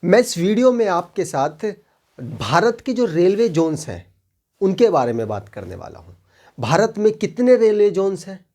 मैं इस वीडियो में आपके साथ भारत के जो रेलवे जोन्स हैं उनके बारे में बात करने वाला हूं। भारत में कितने रेलवे जोन्स हैं,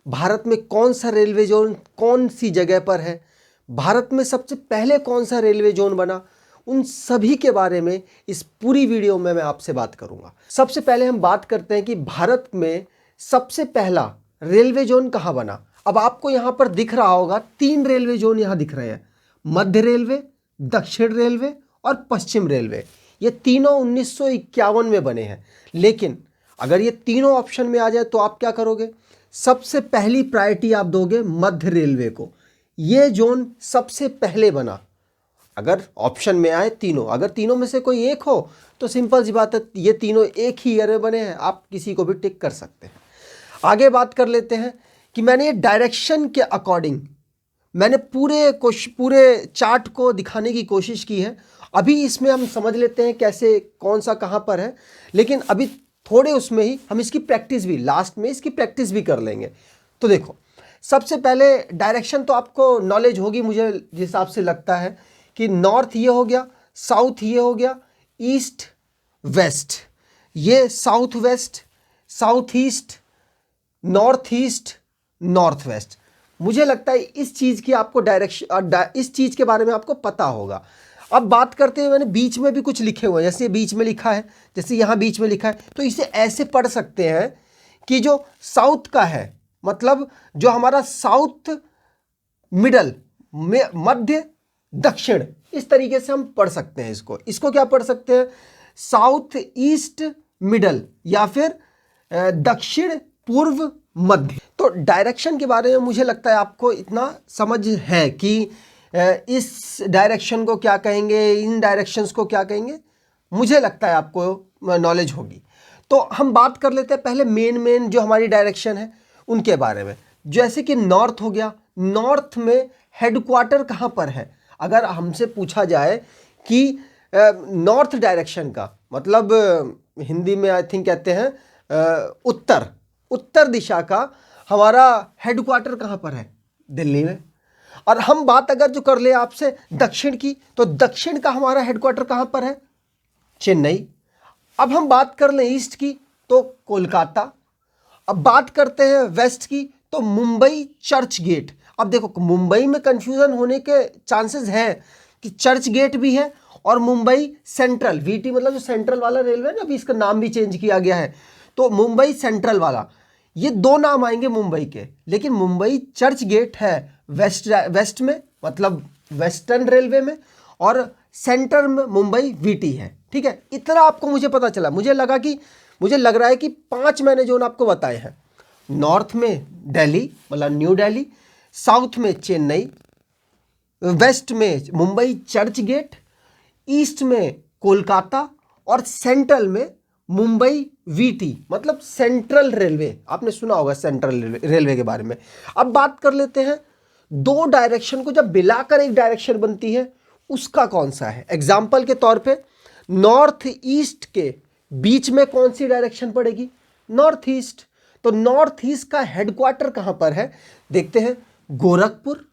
भारत में कौन सा रेलवे जोन कौन सी जगह पर है, भारत में सबसे पहले कौन सा रेलवे जोन बना, उन सभी के बारे में इस पूरी वीडियो में मैं आपसे बात करूंगा। सबसे पहले हम बात करते हैं कि भारत में सबसे पहला रेलवे जोन कहाँ बना। अब आपको यहाँ पर दिख रहा होगा 3 रेलवे जोन यहाँ दिख रहे हैं, मध्य रेलवे, दक्षिण रेलवे और पश्चिम रेलवे। ये तीनों 1951 में बने हैं। लेकिन अगर ये तीनों ऑप्शन में आ जाए तो आप क्या करोगे? सबसे पहली प्रायोरिटी आप दोगे मध्य रेलवे को। ये जोन सबसे पहले बना। अगर ऑप्शन में आए तीनों, अगर तीनों में से कोई एक हो तो सिंपल सी बात है, ये तीनों एक ही ईयर में बने हैं, आप किसी को भी टिक कर सकते हैं। आगे बात कर लेते हैं कि मैंने ये डायरेक्शन के अकॉर्डिंग मैंने पूरे चार्ट को दिखाने की कोशिश की है। अभी इसमें हम समझ लेते हैं कैसे कौन सा कहाँ पर है, लेकिन अभी थोड़े उसमें ही हम इसकी प्रैक्टिस भी लास्ट में इसकी प्रैक्टिस भी कर लेंगे। तो देखो, सबसे पहले डायरेक्शन तो आपको नॉलेज होगी, मुझे जिस हिसाब से लगता है कि नॉर्थ ये हो गया, साउथ ये हो गया, ईस्ट वेस्ट, ये south west, south east, north east, north west. मुझे लगता है इस चीज़ की आपको इस चीज़ के बारे में आपको पता होगा। अब बात करते हैं, मैंने बीच में भी कुछ लिखे हुए हैं, जैसे बीच में लिखा है, जैसे यहाँ बीच में लिखा है, तो इसे ऐसे पढ़ सकते हैं कि जो साउथ का है, मतलब जो हमारा साउथ मिडल में मध्य दक्षिण, इस तरीके से हम पढ़ सकते हैं इसको क्या पढ़ सकते हैं? साउथ ईस्ट मिडल या फिर दक्षिण पूर्व मध्य। तो डायरेक्शन के बारे में मुझे लगता है आपको इतना समझ है कि इस डायरेक्शन को क्या कहेंगे, इन डायरेक्शंस को क्या कहेंगे, मुझे लगता है आपको नॉलेज होगी। तो हम बात कर लेते हैं पहले मेन जो हमारी डायरेक्शन है उनके बारे में। जैसे कि नॉर्थ हो गया, नॉर्थ में हेडक्वार्टर कहाँ पर है? अगर हमसे पूछा जाए कि नॉर्थ डायरेक्शन का मतलब हिंदी में आई थिंक कहते हैं उत्तर दिशा का हमारा हेडक्वार्टर कहाँ पर है? दिल्ली में। और हम बात अगर जो कर ले आपसे दक्षिण की, तो दक्षिण का हमारा हेडक्वार्टर कहाँ पर है? चेन्नई। अब हम बात कर लें ईस्ट की तो कोलकाता। अब बात करते हैं वेस्ट की तो मुंबई चर्च गेट। अब देखो, मुंबई में कंफ्यूजन होने के चांसेस हैं कि चर्च गेट भी है और मुंबई सेंट्रल, वीटी मतलब जो सेंट्रल वाला रेलवे है ना, अभी इसका नाम भी चेंज किया गया है, तो मुंबई सेंट्रल वाला, ये 2 नाम आएंगे मुंबई के। लेकिन मुंबई चर्च गेट है वेस्ट में, मतलब वेस्टर्न रेलवे में, और सेंटर में मुंबई वीटी है। ठीक है, इतना आपको मुझे पता चला। मुझे लग रहा है कि 5 मैंने जोन आपको बताए हैं। नॉर्थ में दिल्ली मतलब न्यू दिल्ली, साउथ में चेन्नई, वेस्ट में मुंबई चर्च गेट, ईस्ट में कोलकाता और सेंट्रल में मुंबई वीटी मतलब सेंट्रल रेलवे। आपने सुना होगा सेंट्रल रेलवे के बारे में। अब बात कर लेते हैं 2 डायरेक्शन को जब मिलाकर एक डायरेक्शन बनती है उसका कौन सा है। एग्जाम्पल के तौर पे नॉर्थ ईस्ट के बीच में कौन सी डायरेक्शन पड़ेगी? North east. तो नॉर्थ ईस्ट का हेडक्वार्टर कहां पर है? देखते हैं, गोरखपुर,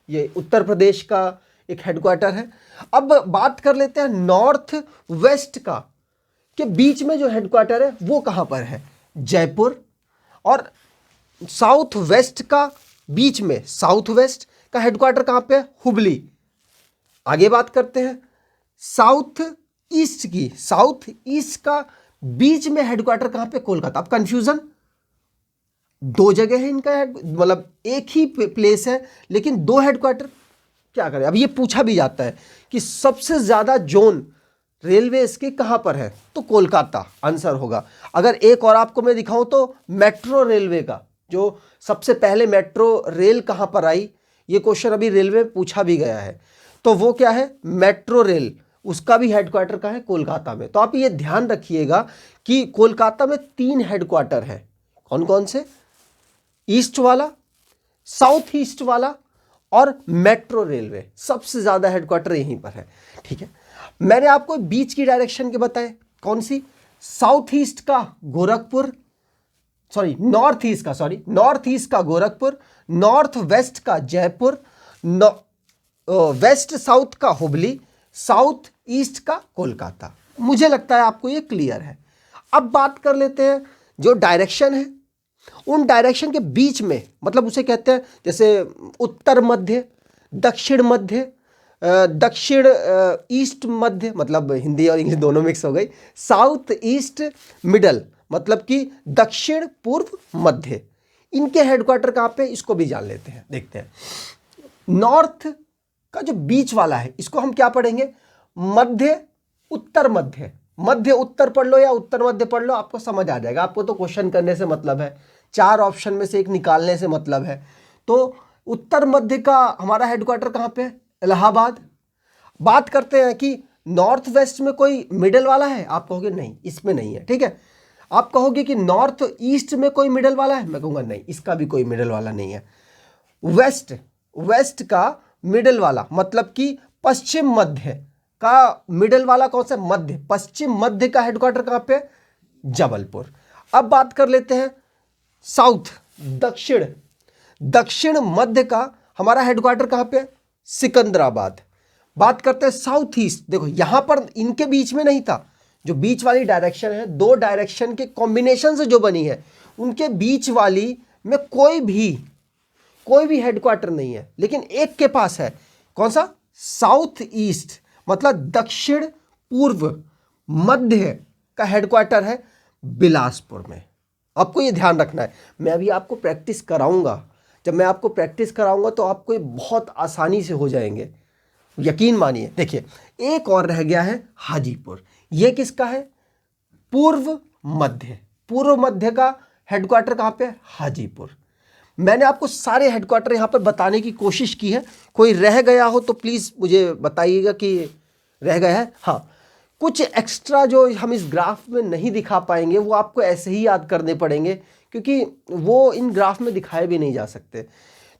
ये उत्तर प्रदेश का एक हेडक्वार्टर है। अब बात कर लेते हैं नॉर्थ वेस्ट का के बीच में जो हेडक्वार्टर है वो कहां पर है? जयपुर। और साउथ वेस्ट का बीच में साउथ वेस्ट का हेडक्वार्टर कहां पे है? हुबली। आगे बात करते हैं साउथ ईस्ट की, साउथ ईस्ट का बीच में हेडक्वार्टर कहां पे? कोलकाता। अब कंफ्यूजन, 2 जगह है इनका, मतलब एक ही प्लेस है लेकिन 2 हेडक्वार्टर, क्या करें? अब ये पूछा भी जाता है कि सबसे ज्यादा जोन रेलवे इसके कहां पर है, तो कोलकाता आंसर होगा। अगर एक और आपको मैं दिखाऊं तो मेट्रो रेलवे का, जो सबसे पहले मेट्रो रेल कहां पर आई, ये क्वेश्चन अभी रेलवे में पूछा भी गया है, तो वो क्या है? मेट्रो रेल, उसका भी हेडक्वार्टर कहां है? कोलकाता में। तो आप ये ध्यान रखिएगा कि कोलकाता में 3 हेडक्वार्टर है। कौन कौन से? ईस्ट वाला, साउथ ईस्ट वाला और मेट्रो रेलवे, सबसे ज्यादा हेडक्वार्टर यहीं पर है। ठीक है, मैंने आपको बीच की डायरेक्शन के बताए, कौन सी? साउथ ईस्ट का गोरखपुर, नॉर्थ ईस्ट का गोरखपुर, नॉर्थ वेस्ट का जयपुर, वेस्ट साउथ का हुबली, साउथ ईस्ट का कोलकाता। मुझे लगता है आपको ये क्लियर है। अब बात कर लेते हैं जो डायरेक्शन है, उन डायरेक्शन के बीच में, मतलब उसे कहते हैं जैसे उत्तर मध्य, दक्षिण मध्य, दक्षिण ईस्ट मध्य, मतलब हिंदी और इंग्लिश दोनों मिक्स हो गई, साउथ ईस्ट मिडल, मतलब कि दक्षिण पूर्व मध्य। इनके हेडक्वार्टर कहाँ पे, इसको भी जान लेते हैं, देखते हैं। नॉर्थ का जो बीच वाला है इसको हम क्या पढ़ेंगे, मध्य उत्तर मध्य। मध्य उत्तर पढ़ लो या उत्तर मध्य पढ़ लो, आपको समझ आ जाएगा। आपको तो क्वेश्चन करने से मतलब है, 4 ऑप्शन में से एक निकालने से मतलब है। तो उत्तर मध्य का हमारा हेडक्वार्टर कहाँ पे, इलाहाबाद। बात करते हैं कि नॉर्थ वेस्ट में कोई मिडल वाला है, आप कहोगे नहीं, इसमें नहीं है, ठीक है। आप कहोगे कि नॉर्थ ईस्ट में कोई मिडल वाला है, मैं कहूँगा नहीं, इसका भी कोई मिडल वाला नहीं है। वेस्ट का मिडल वाला, मतलब कि पश्चिम मध्य का मिडल वाला कौन सा, मध्य, पश्चिम मध्य का हेडक्वार्टर कहाँ पे, जबलपुर। अब बात कर लेते हैं साउथ, दक्षिण मध्य का हमारा हेडक्वार्टर कहाँ पे, सिकंदराबाद। बात करते हैं साउथ ईस्ट, देखो यहां पर इनके बीच में नहीं था, जो बीच वाली डायरेक्शन है, 2 डायरेक्शन के कॉम्बिनेशन से जो बनी है, उनके बीच वाली में कोई भी हेडक्वार्टर नहीं है, लेकिन एक के पास है, कौन सा, साउथ ईस्ट, मतलब दक्षिण पूर्व मध्य का हेडक्वार्टर है बिलासपुर में। आपको ये ध्यान रखना है। मैं अभी आपको प्रैक्टिस कराऊंगा, जब मैं आपको प्रैक्टिस कराऊंगा तो आपको ये बहुत आसानी से हो जाएंगे, यकीन मानिए। देखिए एक और रह गया है हाजीपुर, ये किसका है, पूर्व मध्य का हेडक्वार्टर कहाँ पे, हाजीपुर। मैंने आपको सारे हेडक्वार्टर यहाँ पर बताने की कोशिश की है, कोई रह गया हो तो प्लीज़ मुझे बताइएगा कि रह गया है। हाँ, कुछ एक्स्ट्रा जो हम इस ग्राफ में नहीं दिखा पाएंगे वो आपको ऐसे ही याद करने पड़ेंगे, क्योंकि वो इन ग्राफ में दिखाए भी नहीं जा सकते।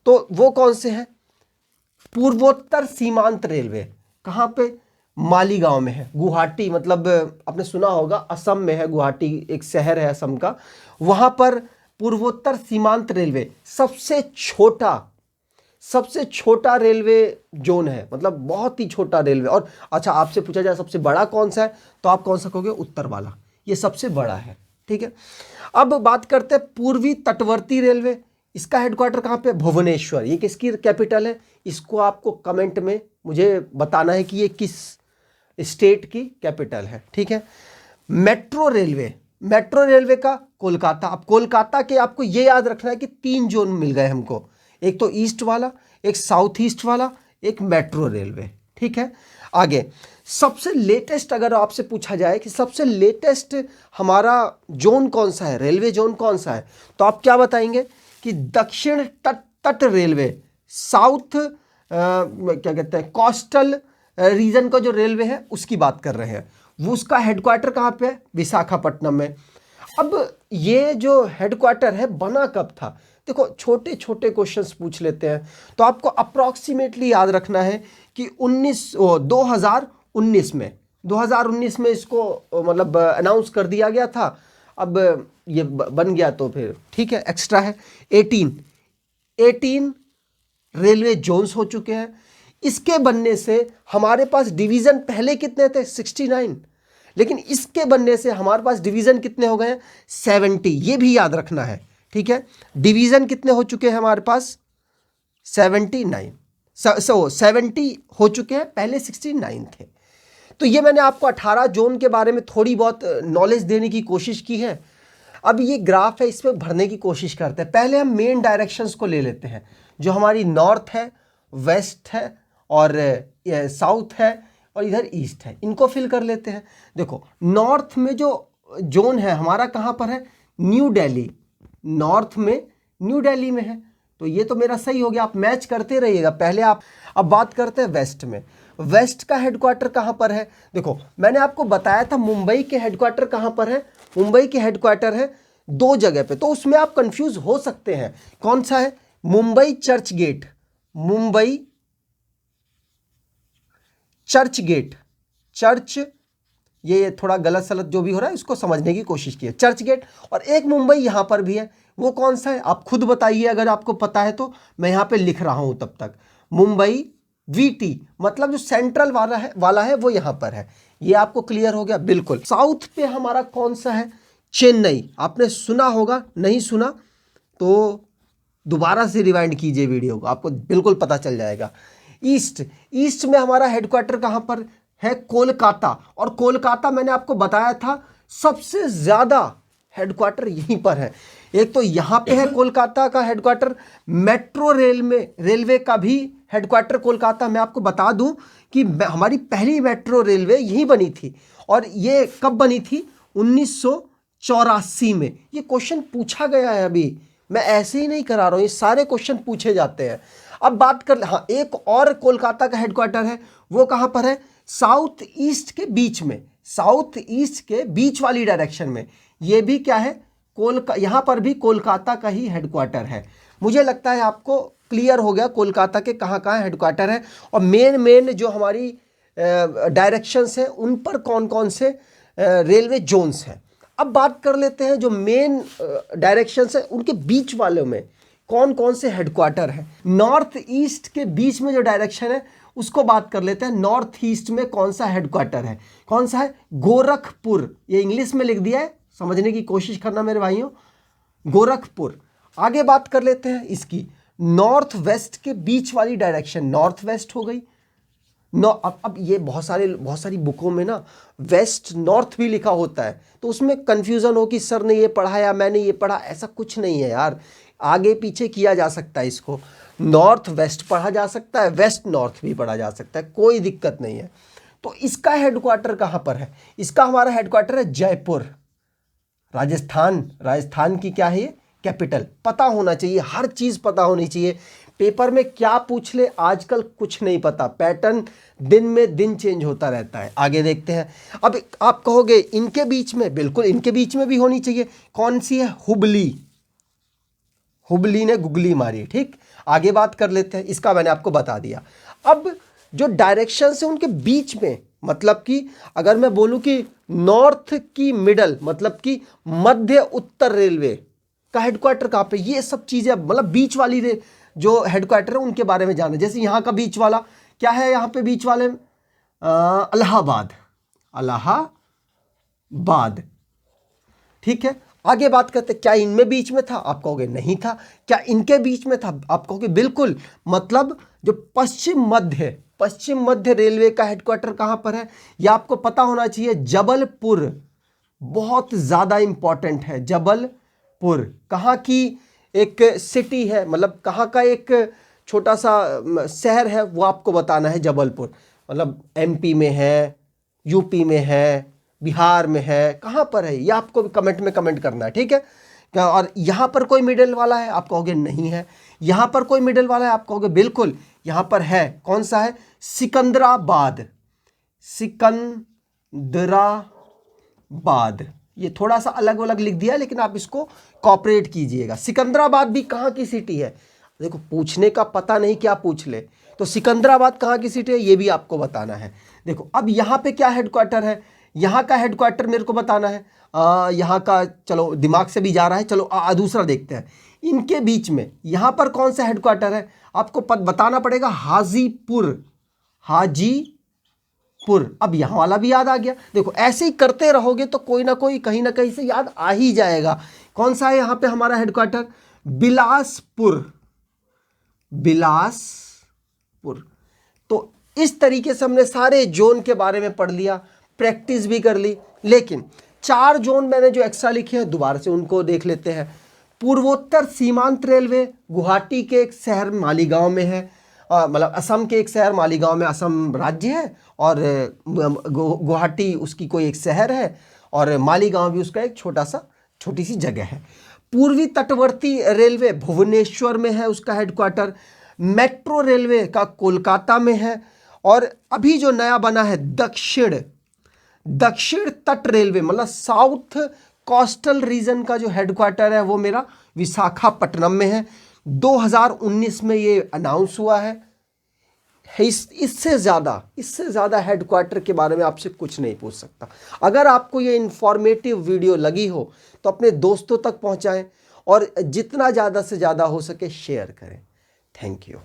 तो वो कौन से हैं, पूर्वोत्तर सीमांत रेलवे कहाँ पे, मालीगांव में है, गुवाहाटी, मतलब आपने सुना होगा असम में है, गुवाहाटी एक शहर है असम का, वहाँ पर पूर्वोत्तर सीमांत रेलवे सबसे छोटा रेलवे जोन है, मतलब बहुत ही छोटा रेलवे। और अच्छा, आपसे पूछा जाए सबसे बड़ा कौन सा है, तो आप कौन सा कहोगे, उत्तर वाला, ये सबसे बड़ा है, ठीक है। अब बात करते हैं पूर्वी तटवर्ती रेलवे, इसका हेडक्वार्टर कहाँ पे, भुवनेश्वर। ये किसकी कैपिटल है, इसको आपको कमेंट में मुझे बताना है कि ये किस स्टेट की कैपिटल है, ठीक है। मेट्रो रेलवे का कोलकाता। अब कोलकाता के आपको ये याद रखना है कि 3 जोन मिल गए हमको, एक तो ईस्ट वाला, एक साउथ ईस्ट वाला, एक मेट्रो रेलवे, ठीक है। आगे सबसे लेटेस्ट अगर आपसे पूछा जाए कि सबसे लेटेस्ट हमारा जोन कौन सा है, रेलवे जोन कौन सा है, तो आप क्या बताएंगे कि दक्षिण तट रेलवे, साउथ क्या कहते हैं, कोस्टल रीजन का जो रेलवे है उसकी बात कर रहे हैं। वो उसका हेडक्वार्टर कहाँ पे है, विशाखापट्टनम में। अब ये जो हेडक्वार्टर है बना कब था, देखो छोटे छोटे क्वेश्चंस पूछ लेते हैं, तो आपको अप्रॉक्सीमेटली याद रखना है कि 2019 में इसको मतलब अनाउंस कर दिया गया था। अब ये बन गया तो फिर ठीक है, एक्स्ट्रा है। 18 रेलवे जोन्स हो चुके हैं। इसके बनने से हमारे पास डिवीज़न पहले कितने थे, 69, लेकिन इसके बनने से हमारे पास डिवीज़न कितने हो गए हैं, 70। ये भी याद रखना है, ठीक है। डिवीज़न कितने हो चुके हैं हमारे पास, 79, 70 हो चुके हैं, पहले 69 थे। तो ये मैंने आपको 18 जोन के बारे में थोड़ी बहुत नॉलेज देने की कोशिश की है। अब ये ग्राफ है, इसमें भरने की कोशिश करते हैं। पहले हम मेन डायरेक्शंस को ले लेते हैं, जो हमारी नॉर्थ है, वेस्ट है और साउथ है और इधर ईस्ट है, इनको फिल कर लेते हैं। देखो नॉर्थ में जो जोन है हमारा कहाँ पर है, न्यू दिल्ली, नॉर्थ में न्यू दिल्ली में है, तो ये तो मेरा सही हो गया। आप मैच करते रहिएगा पहले आप। अब बात करते हैं वेस्ट में। वेस्ट का हेडक्वार्टर कहाँ पर है, देखो मैंने आपको बताया था मुंबई के हेडक्वार्टर कहाँ पर है। मुंबई के हेडक्वार्टर है 2 जगह पे, तो उसमें आप कंफ्यूज हो सकते हैं कौन सा है, Mumbai Churchgate, Mumbai Churchgate, church, ये थोड़ा गलत सलत जो भी हो रहा है इसको समझने की कोशिश की है, चर्च गेट। और एक मुंबई यहाँ पर भी है, वो कौन सा है आप खुद बताइए, अगर आपको पता है तो। मैं यहाँ पे लिख रहा हूँ तब तक, मुंबई VT मतलब जो सेंट्रल वाला है वो यहाँ पर है। ये आपको क्लियर हो गया? बिल्कुल। साउथ पे हमारा कौन सा है? चेन्नई। आपने सुना होगा, नहीं सुना तो दोबारा से रिवाइंड कीजिए वीडियो को, आपको बिल्कुल पता चल जाएगा। ईस्ट में हमारा हेडक्वार्टर कहाँ पर है? कोलकाता। और कोलकाता मैंने आपको बताया था सबसे ज़्यादा हेडक्वार्टर यहीं पर है। एक तो यहाँ पे है कोलकाता का हेडक्वार्टर, मेट्रो रेलवे का भी हेडक्वार्टर कोलकाता। मैं आपको बता दूं कि हमारी पहली मेट्रो रेलवे यहीं बनी थी, और ये कब बनी थी? 1984 में। ये क्वेश्चन पूछा गया है, अभी मैं ऐसे ही नहीं करा रहा हूँ, ये सारे क्वेश्चन पूछे जाते हैं। अब बात कर, हाँ, एक और कोलकाता का हेडक्वार्टर है, वो कहाँ पर है? साउथ ईस्ट के बीच में, साउथ ईस्ट के बीच वाली डायरेक्शन में। ये भी क्या है? यहाँ पर भी कोलकाता का ही हेडक्वार्टर है। मुझे लगता है आपको क्लियर हो गया कोलकाता के कहाँ कहाँ हेडक्वार्टर है, और मेन जो हमारी डायरेक्शंस हैं उन पर कौन कौन से रेलवे जोन्स हैं। अब बात कर लेते हैं जो मेन डायरेक्शंस है उनके बीच वालों में कौन कौन से हेडक्वार्टर है। नॉर्थ ईस्ट के बीच में जो डायरेक्शन है उसको बात कर लेते हैं। नॉर्थ ईस्ट में कौन सा हेडक्वार्टर है? कौन सा है? गोरखपुर। ये इंग्लिश में लिख दिया है, समझने की कोशिश करना मेरे भाइयों, गोरखपुर। आगे बात कर लेते हैं इसकी नॉर्थ वेस्ट के बीच वाली डायरेक्शन, नॉर्थ वेस्ट हो गई। अब ये बहुत सारी बुकों में ना वेस्ट नॉर्थ भी लिखा होता है, तो उसमें कंफ्यूजन हो कि सर ने ये पढ़ा या मैंने ये पढ़ा। ऐसा कुछ नहीं है यार, आगे पीछे किया जा सकता है इसको। नॉर्थ वेस्ट पढ़ा जा सकता है, वेस्ट नॉर्थ भी पढ़ा जा सकता है, कोई दिक्कत नहीं है। तो इसका हेडक्वार्टर कहाँ पर है? इसका हमारा हेडक्वार्टर है जयपुर, राजस्थान की क्या है ये? कैपिटल। पता होना चाहिए, हर चीज़ पता होनी चाहिए। पेपर में क्या पूछ ले आजकल कुछ नहीं पता, पैटर्न दिन में दिन चेंज होता रहता है। आगे देखते हैं। अब आप कहोगे इनके बीच में, बिल्कुल इनके बीच में भी होनी चाहिए। कौन सी है? हुबली ने गुगली मारी, ठीक। आगे बात कर लेते हैं, इसका मैंने आपको बता दिया। अब जो डायरेक्शन है उनके बीच में, मतलब कि अगर मैं बोलूं कि नॉर्थ की मिडल, मतलब कि मध्य उत्तर रेलवे का हेडक्वार्टर कहाँ पे, ये सब चीज़ें मतलब बीच वाली जो हेडक्वार्टर है उनके बारे में जाना। जैसे यहाँ का बीच वाला क्या है? यहाँ पे बीच वाले इलाहाबाद, ठीक है। आगे बात करते, क्या इनमें बीच में था? आप कहोगे नहीं था। क्या इनके बीच में था? आप कहोगे बिल्कुल। मतलब जो पश्चिम मध्य रेलवे का हेडक्वार्टर कहाँ पर है? यह आपको पता होना चाहिए, जबलपुर। बहुत ज़्यादा इंपॉर्टेंट है जबलपुर। कहाँ की एक सिटी है, मतलब कहाँ का एक छोटा सा शहर है, वो आपको बताना है। जबलपुर मतलब MP में है, UP में है, बिहार में है, कहाँ पर है ये आपको कमेंट में कमेंट करना है, ठीक है। और यहाँ पर कोई मिडिल वाला है? आप कहोगे नहीं है। यहाँ पर कोई मिडिल वाला है? आप कहोगे बिल्कुल यहाँ पर है। कौन सा है? सिकंदराबाद। ये थोड़ा सा अलग अलग लिख दिया, लेकिन आप इसको कॉपरेट कीजिएगा। सिकंदराबाद भी कहाँ की सिटी है? देखो, पूछने का पता नहीं क्या पूछ ले, तो सिकंदराबाद कहाँ की सिटी है ये भी आपको बताना है। देखो, अब यहाँ पे क्या हेडक्वार्टर है? यहाँ का हेडक्वार्टर मेरे को बताना है। यहाँ का चलो दिमाग से भी जा रहा है, चलो दूसरा देखते हैं। इनके बीच में यहाँ पर कौन सा हेडक्वार्टर है? आपको बताना पड़ेगा। हाजीपुर। अब यहाँ वाला भी याद आ गया। देखो, ऐसे ही करते रहोगे तो कोई ना कोई कहीं ना कहीं से याद आ ही जाएगा। कौन सा है यहाँ पे हमारा हेडक्वार्टर? बिलासपुर। तो इस तरीके से हमने सारे जोन के बारे में पढ़ लिया, प्रैक्टिस भी कर ली। लेकिन 4 जोन मैंने जो एक्स्ट्रा लिखे हैं दोबारा से उनको देख लेते हैं। पूर्वोत्तर सीमांत रेलवे गुवाहाटी के एक शहर मालीगांव में है, मतलब असम के एक शहर मालीगांव में, असम राज्य है, और गुवाहाटी उसकी कोई एक शहर है, और मालीगांव भी उसका एक छोटी सी जगह है। पूर्वी तटवर्ती रेलवे भुवनेश्वर में है उसका हेडक्वार्टर। मेट्रो रेलवे का कोलकाता में है। और अभी जो नया बना है दक्षिण तट रेलवे, मतलब साउथ कोस्टल रीजन का जो हेडक्वार्टर है वो मेरा विशाखापट्टनम में है। 2019 में ये अनाउंस हुआ है। इससे ज़्यादा हेडक्वार्टर के बारे में आपसे कुछ नहीं पूछ सकता। अगर आपको ये इंफॉर्मेटिव वीडियो लगी हो तो अपने दोस्तों तक पहुंचाएं, और जितना ज़्यादा से ज़्यादा हो सके शेयर करें। Thank you.